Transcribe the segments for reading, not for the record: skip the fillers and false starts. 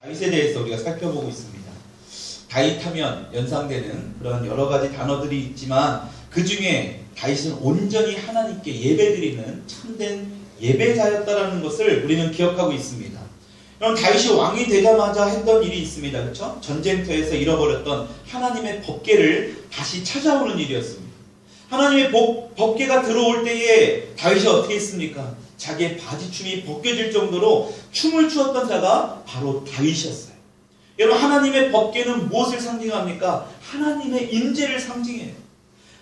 다윗에 대해서 우리가 살펴보고 있습니다. 다윗하면 연상되는 그런 여러 가지 단어들이 있지만 그 중에 다윗은 온전히 하나님께 예배드리는 참된 예배자였다라는 것을 우리는 기억하고 있습니다. 그럼 다윗이 왕이 되자마자 했던 일이 있습니다. 그렇죠? 전쟁터에서 잃어버렸던 하나님의 법궤를 다시 찾아오는 일이었습니다. 하나님의 법궤가 들어올 때에 다윗이 어떻게 했습니까? 자기의 바지춤이 벗겨질 정도로 춤을 추었던 자가 바로 다윗이었어요. 여러분, 하나님의 법궤는 무엇을 상징합니까? 하나님의 임재를 상징해요.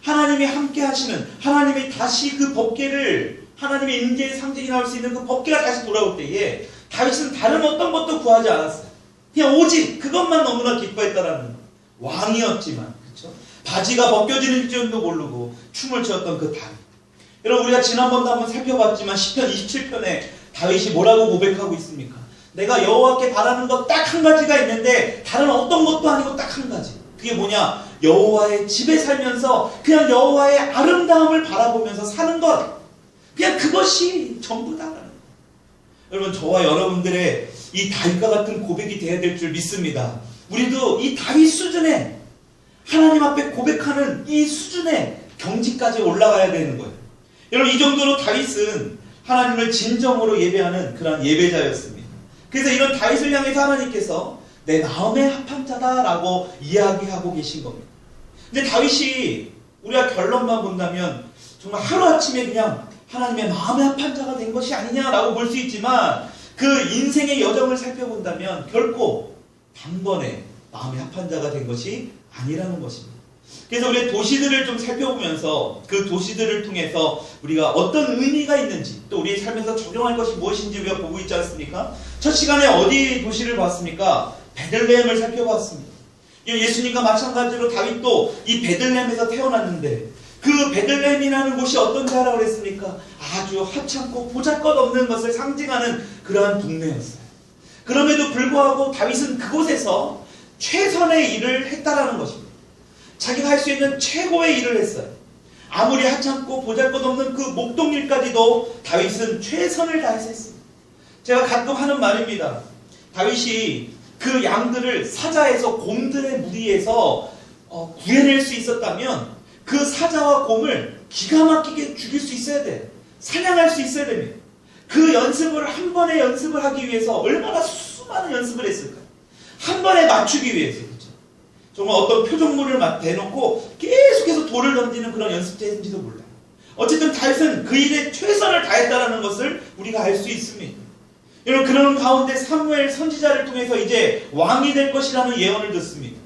하나님이 함께 하시는, 하나님이 다시 그 법궤를, 하나님의 임재의 상징이 나올 수 있는 그 법궤가 다시 돌아올 때에 다윗은 다른 어떤 것도 구하지 않았어요. 그냥 오직 그것만 너무나 기뻐했다라는 거예요. 왕이었지만, 그렇죠? 바지가 벗겨지는 줄도 모르고 춤을 추었던 그 다윗. 여러분, 우리가 지난번도 한번 살펴봤지만 시편 27편에 다윗이 뭐라고 고백하고 있습니까? 내가 여호와께 바라는 것 딱 한 가지가 있는데 다른 어떤 것도 아니고 딱 한 가지. 그게 뭐냐? 여호와의 집에 살면서 그냥 여호와의 아름다움을 바라보면서 사는 것. 그냥 그것이 전부다라는 거예요. 여러분, 저와 여러분들의 이 다윗과 같은 고백이 되어야 될 줄 믿습니다. 우리도 이 다윗 수준의, 하나님 앞에 고백하는 이 수준의 경지까지 올라가야 되는 거예요. 여러분, 이 정도로 다윗은 하나님을 진정으로 예배하는 그런 예배자였습니다. 그래서 이런 다윗을 향해서 하나님께서 내 마음에 합한 자다라고 이야기하고 계신 겁니다. 근데 다윗이 우리가 결론만 본다면 정말 하루아침에 그냥 하나님의 마음에 합한 자가 된 것이 아니냐라고 볼 수 있지만 그 인생의 여정을 살펴본다면 결코 단번에 마음에 합한 자가 된 것이 아니라는 것입니다. 그래서 우리 도시들을 좀 살펴보면서 그 도시들을 통해서 우리가 어떤 의미가 있는지 또 우리의 삶에서 적용할 것이 무엇인지 우리가 보고 있지 않습니까? 첫 시간에 어디 도시를 봤습니까? 베들레헴을 살펴봤습니다. 예수님과 마찬가지로 다윗도 이 베들레헴에서 태어났는데 그 베들레헴이라는 곳이 어떤 데라고 그랬습니까? 아주 하찮고 보잘것없는 것을 상징하는 그러한 동네였어요. 그럼에도 불구하고 다윗은 그곳에서 최선의 일을 했다라는 것입니다. 자기가 할 수 있는 최고의 일을 했어요. 아무리 하찮고 보잘것없는 그 목동일까지도 다윗은 최선을 다해서 했습니다. 제가 가끔 하는 말입니다. 다윗이 그 양들을 사자에서 곰들의 무리에서 구해낼 수 있었다면 그 사자와 곰을 기가 막히게 죽일 수 있어야 돼요. 사냥할 수 있어야 됩니다. 그 연습을 한 번에 연습을 하기 위해서 얼마나 수많은 연습을 했을까요? 한 번에 맞추기 위해서. 그렇죠? 정말 어떤 표적물을 대놓고 계속해서 돌을 던지는 그런 연습자인지도 몰라요. 어쨌든 다윗은 그 일에 최선을 다했다는 것을 우리가 알 수 있습니다. 여러분, 그런 가운데 사무엘 선지자를 통해서 이제 왕이 될 것이라는 예언을 듣습니다.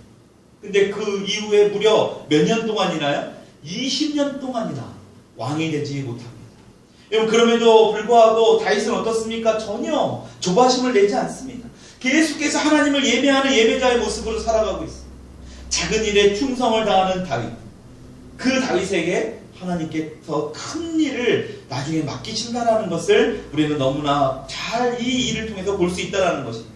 근데 그 이후에 무려 몇 년 동안이나요? 20년 동안이나 왕이 되지 못합니다. 여러분, 그럼에도 불구하고 다윗은 어떻습니까? 전혀 조바심을 내지 않습니다. 계속해서 하나님을 예배하는 예배자의 모습으로 살아가고 있습니다. 작은 일에 충성을 다하는 다윗. 그 다윗에게 하나님께서 큰 일을 나중에 맡기신다라는 것을 우리는 너무나 잘 이 일을 통해서 볼 수 있다는 것입니다.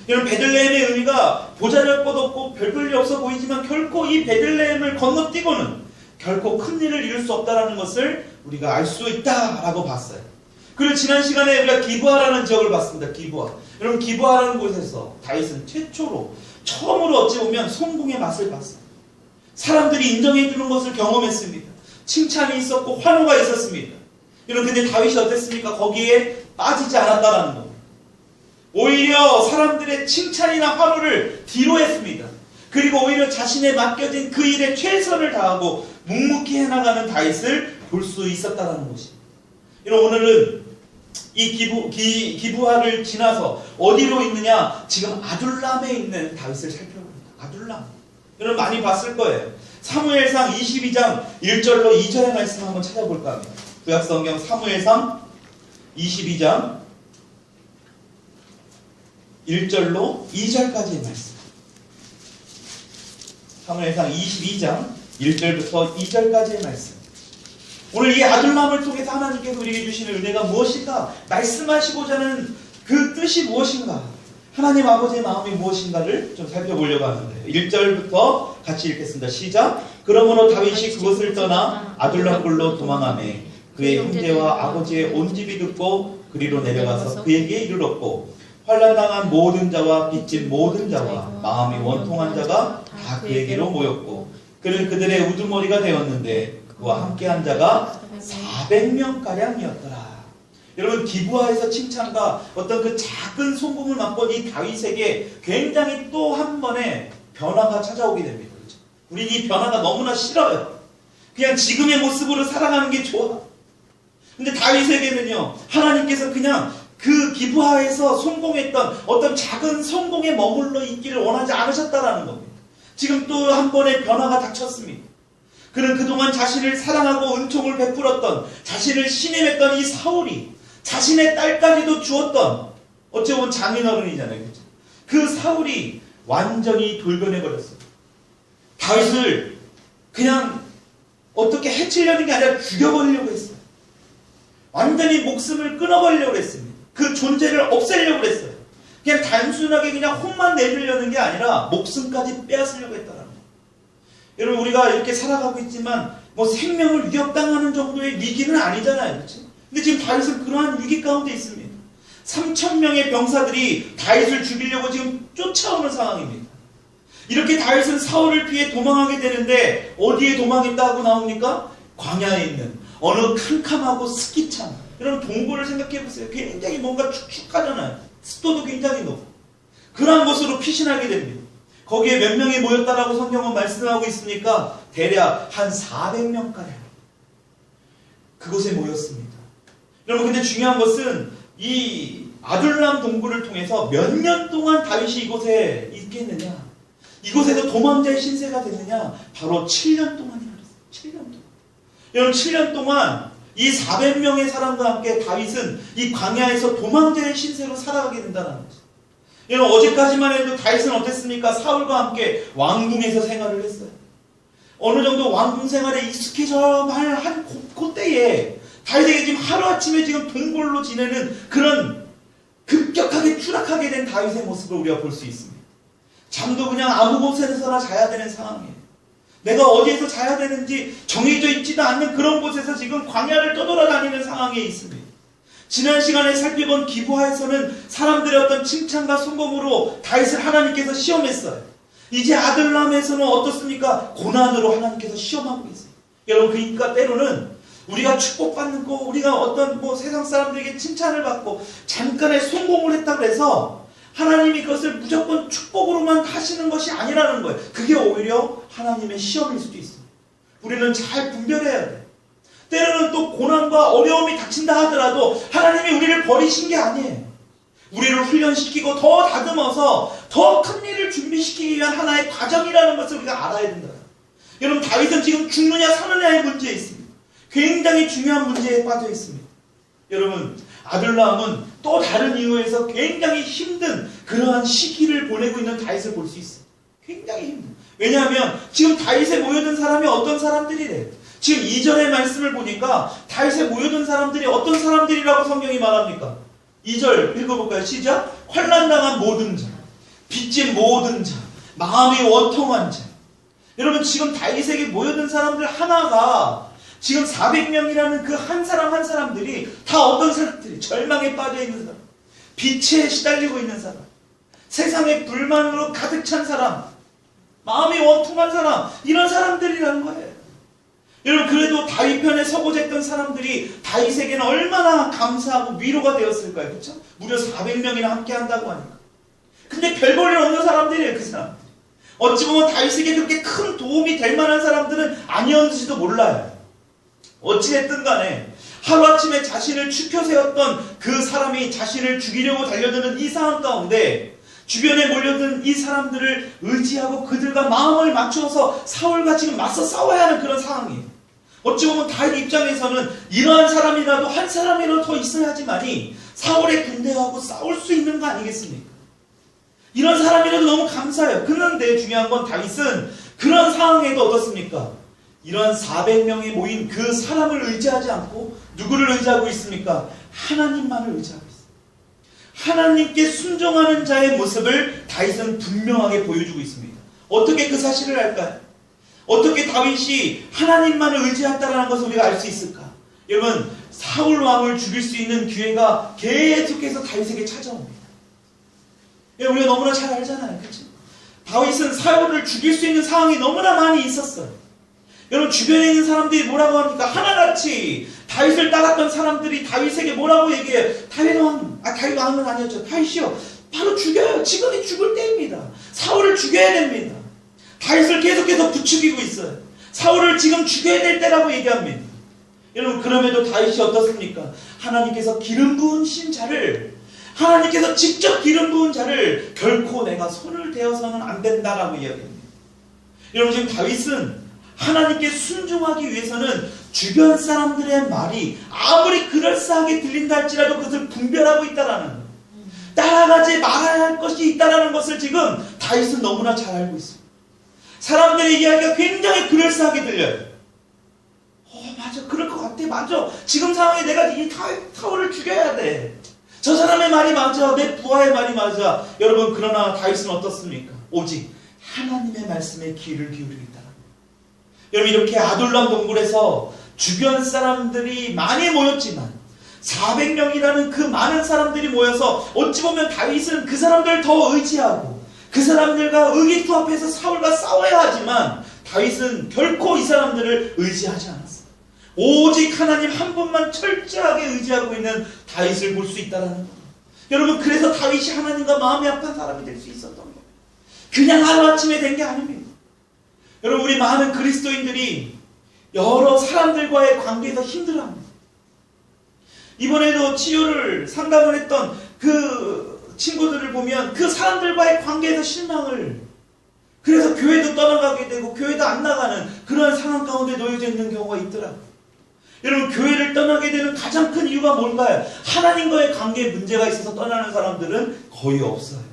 여러분, 베들레헴의 의미가 보잘것 없고 별볼일 없어 보이지만 결코 이 베들레헴을 건너뛰고는 결코 큰 일을 이룰 수 없다는 것을 우리가 알 수 있다라고 봤어요. 그리고 지난 시간에 우리가 기브아라는 지역을 봤습니다. 기브아. 여러분, 기브아라는 곳에서 다윗은 처음으로 어찌 보면 성공의 맛을 봤어요. 사람들이 인정해 주는 것을 경험했습니다. 칭찬이 있었고 환호가 있었습니다. 여러분, 근데 다윗이 어땠습니까? 거기에 빠지지 않았다라는 겁니다. 오히려 사람들의 칭찬이나 환호를 뒤로 했습니다. 그리고 오히려 자신의 맡겨진 그 일에 최선을 다하고 묵묵히 해나가는 다윗을 볼 수 있었다는 것입니다. 여러분, 오늘은 이 기브아를 지나서 어디로 있느냐? 지금 아둘람에 있는 다윗을 살펴봅니다. 아둘람. 여러분, 많이 봤을 거예요. 사무엘상 22장 1절로 2절의 말씀 한번 찾아볼까 합니다. 구약성경 사무엘상 22장 1절로 2절까지의 말씀. 사무엘상 22장 1절부터 2절까지의 말씀. 오늘 이 아둘람을 통해서 하나님께서 우리에게 주시는 은혜가 무엇인가? 말씀하시고자 하는 그 뜻이 무엇인가? 하나님 아버지의 마음이 무엇인가를 좀 살펴보려고 하는데 1절부터 같이 읽겠습니다. 시작. 그러므로 다윗이 그곳을 떠나 아둘람굴로 도망하매 그의 형제와 아버지의 온 집이 듣고 그리로 내려가서 그에게 이르렀고 환난당한 모든 자와 빚진 모든 자와 마음이 원통한 자가 다 그에게로 모였고 그는 그들의 우두머리가 되었는데 그와 함께한 자가 400명가량이었더라. 여러분, 기브아에서 칭찬과 어떤 그 작은 송금을 맛본 이 다윗에게 굉장히 또 한 번의 변화가 찾아오게 됩니다. 그렇죠? 우린 이 변화가 너무나 싫어요. 그냥 지금의 모습으로 살아가는 게 좋아. 근데 다윗에게는요, 하나님께서 그냥 그 기브아에서 성공했던 어떤 작은 성공에 머물러 있기를 원하지 않으셨다라는 겁니다. 지금 또 한 번의 변화가 닥쳤습니다. 그는 그동안 자신을 사랑하고 은총을 베풀었던, 자신을 신임했던 이 사울이 자신의 딸까지도 주었던, 어찌 보면 장인어른이잖아요. 그렇죠? 그 사울이 완전히 돌변해버렸어요. 다윗을 그냥 어떻게 해치려는 게 아니라 죽여버리려고 했어요. 완전히 목숨을 끊어버리려고 했습니다. 그 존재를 없애려고 했어요. 그냥 단순하게 그냥 혼만 내주려는 게 아니라 목숨까지 빼앗으려고 했다는 거예요. 여러분, 우리가 이렇게 살아가고 있지만 뭐 생명을 위협당하는 정도의 위기는 아니잖아요. 그렇죠? 근데 지금 다윗은 그러한 위기 가운데 있습니다. 3,000명의 병사들이 다윗을 죽이려고 지금 쫓아오는 상황입니다. 이렇게 다윗은 사울을 피해 도망하게 되는데 어디에 도망했다고 나옵니까? 광야에 있는 어느 캄캄하고 습기찬 이런 동굴을 생각해 보세요. 굉장히 뭔가 축축하잖아요. 습도도 굉장히 높고 그러한 곳으로 피신하게 됩니다. 거기에 몇 명이 모였다라고 성경은 말씀하고 있으니까 대략 한 400명가량 그곳에 모였습니다. 여러분, 근데 중요한 것은 이 아둘람 동굴을 통해서 몇 년 동안 다윗이 이곳에 있겠느냐, 이곳에서 도망자의 신세가 됐느냐, 바로 7년 동안이라고 했어요. 7년 동안. 여러분, 7년 동안 이 400명의 사람과 함께 다윗은 이 광야에서 도망자의 신세로 살아가게 된다는 거죠. 여러분, 어제까지만 해도 다윗은 어땠습니까? 사울과 함께 왕궁에서 생활을 했어요. 어느 정도 왕궁 생활에 익숙해져만 한 그때에 다윗에게 지금 하루아침에 지금 동굴로 지내는 그런 급격하게 추락하게 된 다윗의 모습을 우리가 볼 수 있습니다. 잠도 그냥 아무 곳에서나 자야 되는 상황이에요. 내가 어디에서 자야 되는지 정해져 있지도 않는 그런 곳에서 지금 광야를 떠돌아다니는 상황에 있습니다. 지난 시간에 살펴본 기브아에서는 사람들의 어떤 칭찬과 성공으로 다윗을 하나님께서 시험했어요. 이제 아들람에서는 어떻습니까? 고난으로 하나님께서 시험하고 있어요. 여러분, 그러니까 때로는 우리가 축복받는 거, 우리가 어떤 세상 사람들에게 칭찬을 받고 잠깐의 성공을 했다고 해서 하나님이 그것을 무조건 축복으로만 하시는 것이 아니라는 거예요. 그게 오히려 하나님의 시험일 수도 있습니다. 우리는 잘 분별해야 돼요. 때로는 또 고난과 어려움이 닥친다 하더라도 하나님이 우리를 버리신 게 아니에요. 우리를 훈련시키고 더 다듬어서 더 큰 일을 준비시키기 위한 하나의 과정이라는 것을 우리가 알아야 된다. 여러분, 다윗은 지금 죽느냐 사느냐의 문제에 있습니다. 굉장히 중요한 문제에 빠져 있습니다. 여러분, 아둘람은 또 다른 이유에서 굉장히 힘든 그러한 시기를 보내고 있는 다윗을 볼 수 있어요. 굉장히 힘든. 왜냐하면 지금 다윗에 모여든 사람이 어떤 사람들이래요. 지금 2절의 말씀을 보니까 다윗에 모여든 사람들이 어떤 사람들이라고 성경이 말합니까? 2절 읽어볼까요? 시작. 환난당한 모든 자, 빚진 모든 자, 마음이 원통한 자. 여러분, 지금 다윗에게 모여든 사람들 하나가 지금 400명이라는 그 한 사람 한 사람들이 다 어떤 사람들이? 절망에 빠져 있는 사람, 빛에 시달리고 있는 사람, 세상의 불만으로 가득 찬 사람, 마음이 원통한 사람, 이런 사람들이라는 거예요. 여러분, 그래도 다윗 편에 서고자 했던 사람들이 다윗에게는 얼마나 감사하고 위로가 되었을까요? 그렇죠? 무려 400명이나 함께 한다고 하니까. 근데 별 볼 일 없는 사람들이에요, 그 사람들이. 어찌 보면 다윗에게 그렇게 큰 도움이 될 만한 사람들은 아니었는지도 몰라요. 어찌됐든 간에 하루아침에 자신을 추켜 세웠던 그 사람이 자신을 죽이려고 달려드는 이 상황 가운데 주변에 몰려든 이 사람들을 의지하고 그들과 마음을 맞추어서 사울과 지금 맞서 싸워야 하는 그런 상황이에요. 어찌 보면 다윗 입장에서는 이러한 사람이라도 한 사람이라도 더 있어야지만이 사울의 군대하고 싸울 수 있는 거 아니겠습니까? 이런 사람이라도 너무 감사해요. 그런데 중요한 건 다윗은 그런 상황에도 어떻습니까? 이러한 400명이 모인 그 사람을 의지하지 않고 누구를 의지하고 있습니까? 하나님만을 의지하고 있습니다. 하나님께 순종하는 자의 모습을 다윗은 분명하게 보여주고 있습니다. 어떻게 그 사실을 알까요? 어떻게 다윗이 하나님만을 의지했다는 것을 우리가 알 수 있을까? 여러분, 사울 왕을 죽일 수 있는 기회가 계속해서 다윗에게 찾아옵니다. 우리가 너무나 잘 알잖아요. 그렇죠? 다윗은 사울을 죽일 수 있는 상황이 너무나 많이 있었어요. 여러분 주변에 있는 사람들이 뭐라고 합니까? 하나같이 다윗을 따랐던 사람들이 다윗에게 뭐라고 얘기해요? 다윗 왕은 아니었죠. 다윗이요. 바로 죽여요. 지금이 죽을 때입니다. 사울을 죽여야 됩니다. 다윗을 계속해서 부추기고 있어요. 사울을 지금 죽여야 될 때라고 얘기합니다. 여러분 그럼에도 다윗이 어떻습니까? 하나님께서 기름 부으신 자를, 하나님께서 직접 기름 부은 자를 결코 내가 손을 대어서는 안 된다라고 이야기합니다. 여러분 지금 다윗은 하나님께 순종하기 위해서는 주변 사람들의 말이 아무리 그럴싸하게 들린다 할지라도 그것을 분별하고 있다라는 거예요. 따라가지 말아야 할 것이 있다라는 것을 지금 다윗은 너무나 잘 알고 있습니다. 사람들의 이야기가 굉장히 그럴싸하게 들려요. 맞아, 그럴 것 같아, 맞아. 지금 상황에 내가 이 사울을 죽여야 돼. 저 사람의 말이 맞아, 내 부하의 말이 맞아. 여러분 그러나 다윗은 어떻습니까? 오직 하나님의 말씀에 귀를 기울이겠다. 여러분 이렇게 아둘람 동굴에서 주변 사람들이 많이 모였지만 400명이라는 그 많은 사람들이 모여서 어찌 보면 다윗은 그 사람들을 더 의지하고 그 사람들과 의기투합해서 사울과 싸워야 하지만 다윗은 결코 이 사람들을 의지하지 않았어요. 오직 하나님 한 분만 철저하게 의지하고 있는 다윗을 볼 수 있다는 거예요. 여러분 그래서 다윗이 하나님과 마음이 합한 사람이 될 수 있었던 거예요. 그냥 하루아침에 된 게 아닙니다. 여러분 우리 많은 그리스도인들이 여러 사람들과의 관계에서 힘들어합니다. 이번에도 치료를 상담을 했던 그 친구들을 보면 그 사람들과의 관계에서 실망을, 그래서 교회도 떠나가게 되고 교회도 안 나가는 그런 상황 가운데 놓여져 있는 경우가 있더라고요. 여러분 교회를 떠나게 되는 가장 큰 이유가 뭔가요? 하나님과의 관계에 문제가 있어서 떠나는 사람들은 거의 없어요.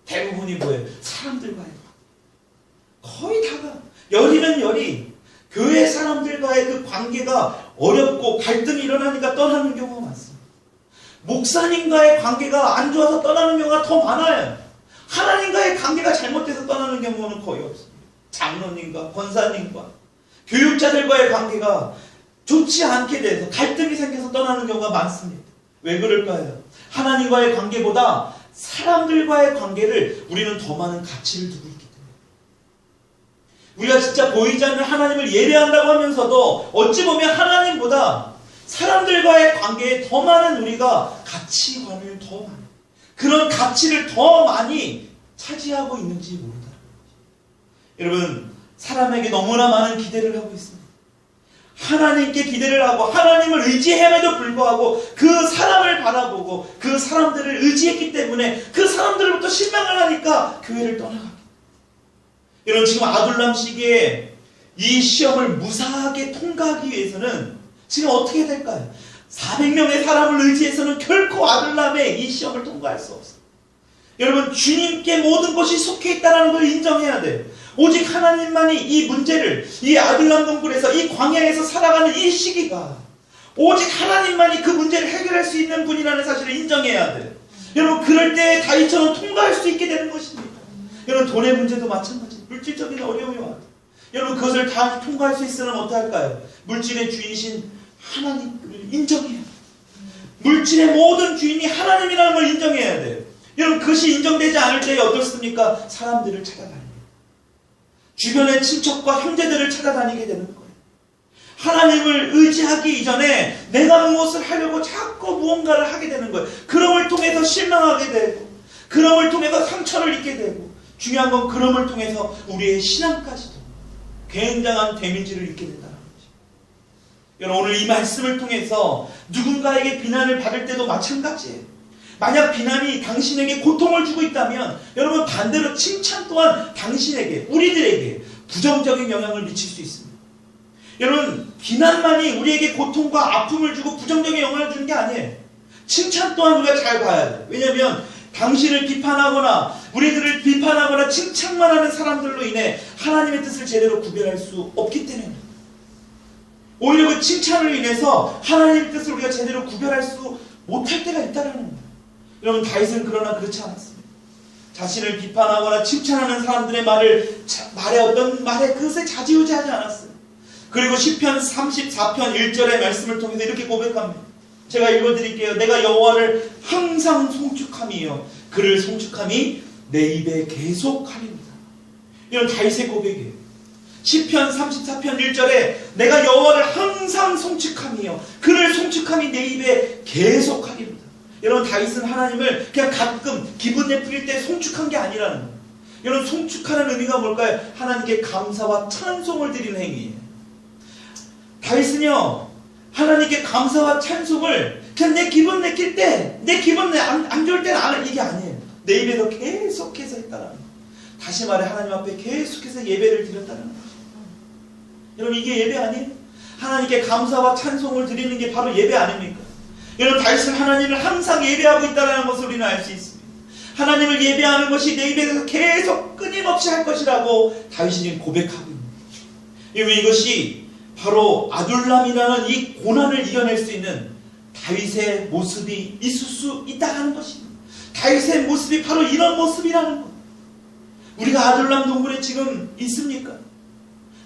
대부분이 뭐예요? 사람들과의 관계. 거의 다가 열이면 열이 교회 사람들과의 그 관계가 어렵고 갈등이 일어나니까 떠나는 경우가 많습니다. 목사님과의 관계가 안 좋아서 떠나는 경우가 더 많아요. 하나님과의 관계가 잘못돼서 떠나는 경우는 거의 없습니다. 장로님과 권사님과 교육자들과의 관계가 좋지 않게 돼서 갈등이 생겨서 떠나는 경우가 많습니다. 왜 그럴까요? 하나님과의 관계보다 사람들과의 관계를 우리는 더 많은 가치를 두고 있기 때문에. 우리가 진짜 보이지 않는 하나님을 예배한다고 하면서도 어찌 보면 하나님보다 사람들과의 관계에 더 많은 우리가 가치관을 더 많이, 그런 가치를 더 많이 차지하고 있는지 모른다는 거죠. 여러분 사람에게 너무나 많은 기대를 하고 있습니다. 하나님께 기대를 하고 하나님을 의지함에도 불구하고 그 사람을 바라보고 그 사람들을 의지했기 때문에 그 사람들로부터 실망을 하니까 교회를 떠나가게. 여러분 지금 아둘람 시기에 이 시험을 무사하게 통과하기 위해서는 지금 어떻게 될까요? 400명의 사람을 의지해서는 결코 아둘람의 이 시험을 통과할 수 없어요. 여러분 주님께 모든 것이 속해 있다는 걸 인정해야 돼요. 오직 하나님만이 이 문제를, 이 아둘람 동굴에서 이 광야에서 살아가는 이 시기가 오직 하나님만이 그 문제를 해결할 수 있는 분이라는 사실을 인정해야 돼요. 여러분 그럴 때 다윗처럼 통과할 수 있게 되는 것입니다. 여러분 돈의 문제도 마찬가지예요. 물질적인 어려움이 와요. 여러분 그것을 다 통과할 수 있으면 어떡할까요? 물질의 주인이신 하나님을 인정해야 돼요. 물질의 모든 주인이 하나님이라는 걸 인정해야 돼요. 여러분 그것이 인정되지 않을 때에 어떻습니까? 사람들을 찾아다닙니다. 주변의 친척과 형제들을 찾아다니게 되는 거예요. 하나님을 의지하기 이전에 내가 무엇을 하려고 자꾸 무언가를 하게 되는 거예요. 그럼을 통해서 실망하게 되고 그럼을 통해서 상처를 입게 되고 중요한 건 그럼을 통해서 우리의 신앙까지도 굉장한 데미지를 입게 된다는 거죠. 여러분 오늘 이 말씀을 통해서 누군가에게 비난을 받을 때도 마찬가지예요. 만약 비난이 당신에게 고통을 주고 있다면 여러분 반대로 칭찬 또한 당신에게, 우리들에게 부정적인 영향을 미칠 수 있습니다. 여러분 비난만이 우리에게 고통과 아픔을 주고 부정적인 영향을 주는 게 아니에요. 칭찬 또한 우리가 잘 봐야 돼요. 왜냐하면 당신을 비판하거나 우리들을 비판하거나 칭찬만 하는 사람들로 인해 하나님의 뜻을 제대로 구별할 수 없기 때문입니다. 오히려 그 칭찬을 인해서 하나님의 뜻을 우리가 제대로 구별할 수 못할 때가 있다는 겁니다. 여러분 다윗은 그러나 그렇지 않았습니다. 자신을 비판하거나 칭찬하는 사람들의 말에 어떤 말에 그것에 좌지우지하지 않았어요. 그리고 시편 34편 1절의 말씀을 통해서 이렇게 고백합니다. 제가 읽어드릴게요. 내가 여호와를 항상 송축함이요 그를 송축함이 내 입에 계속하리로다. 이런 다윗의 고백이에요. 시편 34편 1절에 내가 여호와를 항상 송축함이요 그를 송축함이 내 입에 계속하리로다. 여러분, 다윗은 하나님을 그냥 가끔 기분내 풀릴 때 송축한 게 아니라는 거예요. 여러분, 송축하는 의미가 뭘까요? 하나님께 감사와 찬송을 드리는 행위예요. 다윗은요, 하나님께 감사와 찬송을 그냥 내 기분 내킬 때, 내 기분 안 좋을 때는 안 해. 이게 아니에요. 내 입에서 계속해서 했다라는 거예요. 다시 말해, 하나님 앞에 계속해서 예배를 드렸다는 거예요. 여러분, 이게 예배 아니에요? 하나님께 감사와 찬송을 드리는 게 바로 예배 아닙니까? 여러분, 다윗은 하나님을 항상 예배하고 있다는 것을 우리는 알 수 있습니다. 하나님을 예배하는 것이 내 입에서 계속 끊임없이 할 것이라고 다윗이 지금 고백하고 있는 거예요. 이것이 바로 아둘람이라는 이 고난을 이겨낼 수 있는 다윗의 모습이 있을 수 있다는 것입니다. 다윗의 모습이 바로 이런 모습이라는 거예요. 우리가 아둘람 동굴에 지금 있습니까?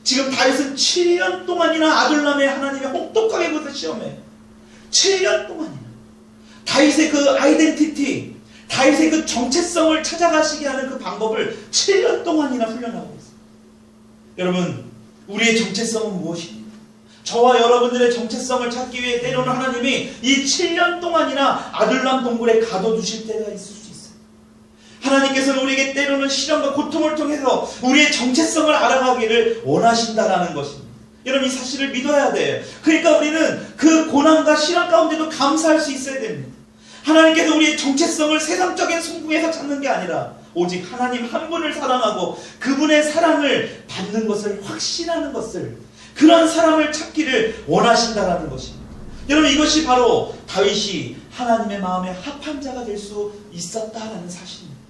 지금 다윗은 7년 동안이나 아둘람의 하나님의 혹독하게 그것을 시험해요. 7년 동안이나. 다윗의 그 아이덴티티, 다윗의 그 정체성을 찾아가시게 하는 그 방법을 7년 동안이나 훈련하고 있어요. 여러분, 우리의 정체성은 무엇입니까? 저와 여러분들의 정체성을 찾기 위해 때로는 하나님이 이 7년 동안이나 아둘람 동굴에 가둬두실 때가 있을 수 있어요. 하나님께서는 우리에게 때로는 시련과 고통을 통해서 우리의 정체성을 알아가기를 원하신다라는 것입니다. 여러분, 이 사실을 믿어야 돼요. 그러니까 우리는 그 고난과 시련 가운데도 감사할 수 있어야 됩니다. 하나님께서 우리의 정체성을 세상적인 성공에서 찾는 게 아니라 오직 하나님 한 분을 사랑하고 그분의 사랑을 받는 것을 확신하는 것을, 그런 사람을 찾기를 원하신다라는 것입니다. 여러분, 이것이 바로 다윗이 하나님의 마음에 합한 자가 될 수 있었다라는 사실입니다.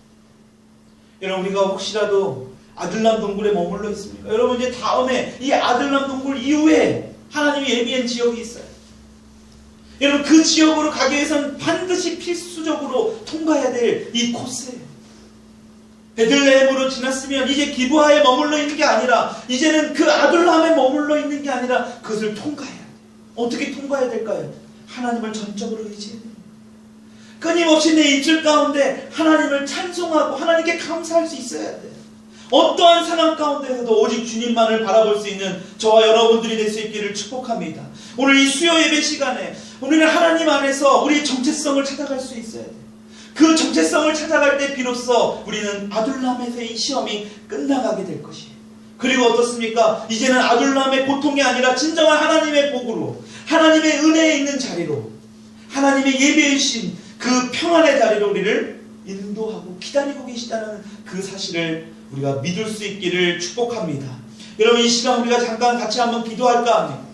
여러분, 우리가 혹시라도 아둘람 동굴에 머물러 있습니까? 여러분, 이제 다음에 이 아둘람 동굴 이후에 하나님이 예비한 지역이 있어요. 여러분, 그 지역으로 가기 위해서는 반드시 필수적으로 통과해야 될 이 코스예요. 베들레헴으로 지났으면 이제 기브아에 머물러 있는 게 아니라, 이제는 그 아둘람에 머물러 있는 게 아니라 그것을 통과해야 돼요. 어떻게 통과해야 될까요? 하나님을 전적으로 의지해야 됩니다. 끊임없이 내 입술 가운데 하나님을 찬송하고 하나님께 감사할 수 있어야 돼요. 어떠한 상황 가운데서도 오직 주님만을 바라볼 수 있는 저와 여러분들이 될 수 있기를 축복합니다. 오늘 이 수요 예배 시간에 우리는 하나님 안에서 우리의 정체성을 찾아갈 수 있어야 돼요. 그 정체성을 찾아갈 때 비로소 우리는 아둘람에서의 이 시험이 끝나가게 될 것이에요. 그리고 어떻습니까? 이제는 아둘람의 고통이 아니라 진정한 하나님의 복으로, 하나님의 은혜에 있는 자리로, 하나님의 예배이신 그 평안의 자리로 우리를 인도하고 기다리고 계시다는 그 사실을 우리가 믿을 수 있기를 축복합니다. 여러분, 이 시간 우리가 잠깐 같이 한번 기도할까 합니다.